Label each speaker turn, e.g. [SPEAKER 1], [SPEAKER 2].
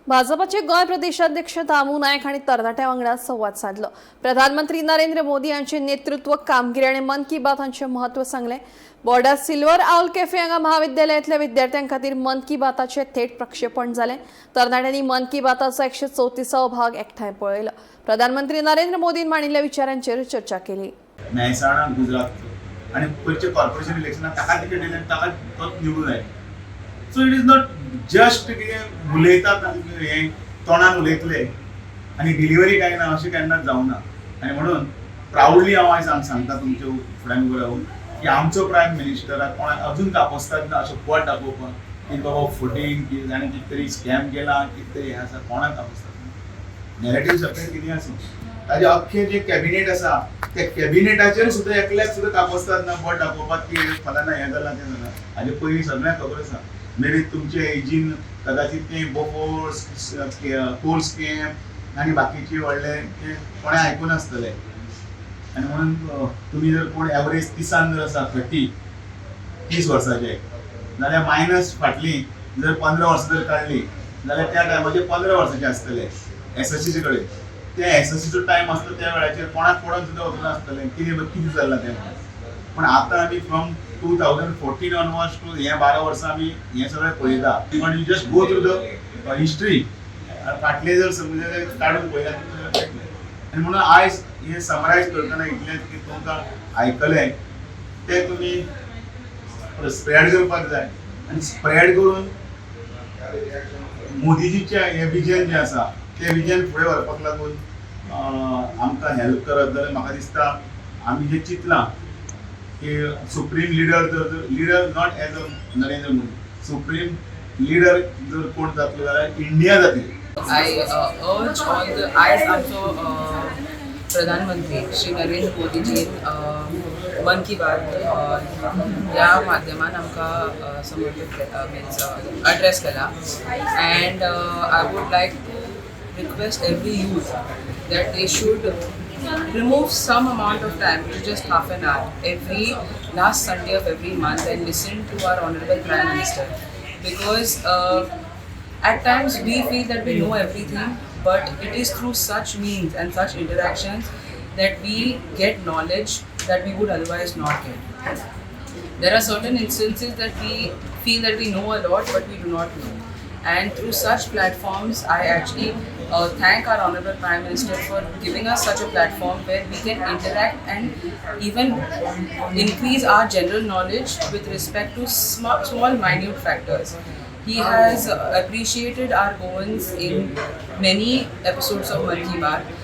[SPEAKER 1] भाजपचे गोय प्रदेशाध्यक्ष दामू नायक आणि तरणाट्या वांगडा संवाद साधलो। प्रधानमंत्री नरेंद्र मोदी यांचे नेतृत्व, कामगिरी आणि मन की बात हांचे महत्व सांगले। बोर्डात सिल्वर आउल कॅफे हांगा महाविद्यालयातल्या विद्यार्थ्यां खातीर मन की बाताचे थेट प्रक्षेपण जाले। तरणाट्यांनी मन की बाताचो 134वो भाग एकठांय पळयलो। प्रधानमंत्री नरेंद्र मोदीन मांडिल्ल्या विचारांचेर चर्चा केली।
[SPEAKER 2] मेहसाणा गुजरात आणि पयलींचे कॉर्पोरेशन इलेक्शनात ताका तिकेट दिले आणि ताका तोच निवडून आयलो। So it is not just कितें उलयतात हे तोंडान उलयतले आनी डिलिव्हरी काय ना अशें केन्नाच जावना। आनी म्हणून प्राउडली हांव आयज सांगता तुमच्या फुड्यान उबो रावन की आमचो प्रायम मिनिस्टराक कोणाक अजून तापोसतात ना अशें पोट दाखोवपाक की बाबा फुटींग की ताणें कितें तरी स्कॅम केला कितें तरी हें आसा कोणाक तापोसतात नॅरेटिव्ह सगळें कितें आसा ताजे अख्खे जे कॅबिनेट आसा त्या कॅबिनेटाचेर सुद्दां एकल्याक सुद्दां तापोसतात ना बोट दाखोवपाक की फलाना हें जालां तें जालां हाजे पयलीं सगळ्यांक खबर आसा। मेबी तुमचे एजीन कदाचित ते बोफोर्स कोल स्कॅम आनी बाकीचे व्हडले ते कोणें आयकून आसतले आनी म्हणून तुमी जर कोण एवरेज 30 जर आसा 30 वर्साचे जाल्यार मायनस फाटलीं जर 15 वर्सां जर काडली जाल्यार त्या टायमाचेर 15 वर्साचे आसतले एसएससीचे कडेन। त्या एसएससीचो टायम आसता त्या वेळाचेर कोणाक पडोन सुद्दां वचून आसतलें कितें जालां तें। पण आता आमी फ्रॉम 2014 ऑनवर्ड्स टू हे 12 वर्सां आमी हे सगळें पळयता। पण you just go through the history फाटले जर समजे काडून पळयल्यार आनी म्हणून आयज हे समरायज करतना इतलेंच की तुमकां आयकलें तें तुमी स्प्रेड करपाक जाय आनी स्प्रेड करून मोदीजीचें हें विजन जें आसा तें विजन फुडें व्हरपाक लागून आमकां हेल्प करत जाल्यार म्हाका दिसता आमी जें चिंतलां की supreme leader leader not as a Narendra Modi supreme leader जर कोण जातलो जाल्यार इंडिया जातली।
[SPEAKER 3] I urge all the आज आमचो प्रधानमंत्री श्री नरेंद्र मोदीजी मन की बात ह्या माध्यमान आमकां समर्पित मीन्स एड्रेस केला and I would like to request every youth that they should remove some amount of time to just half an hour every last Sunday of every month and listen to our honorable Prime Minister, because at times we feel that we know everything, but it is through such means and such interactions that we get knowledge that we would otherwise not get. There are certain instances that we feel that we know a lot but we do not know, and through such platforms I actually thank our honorable Prime Minister for giving us such a platform where we can interact and even increase our general knowledge with respect to small minute factors. He has appreciated our goings in many episodes of Man Ki Baat.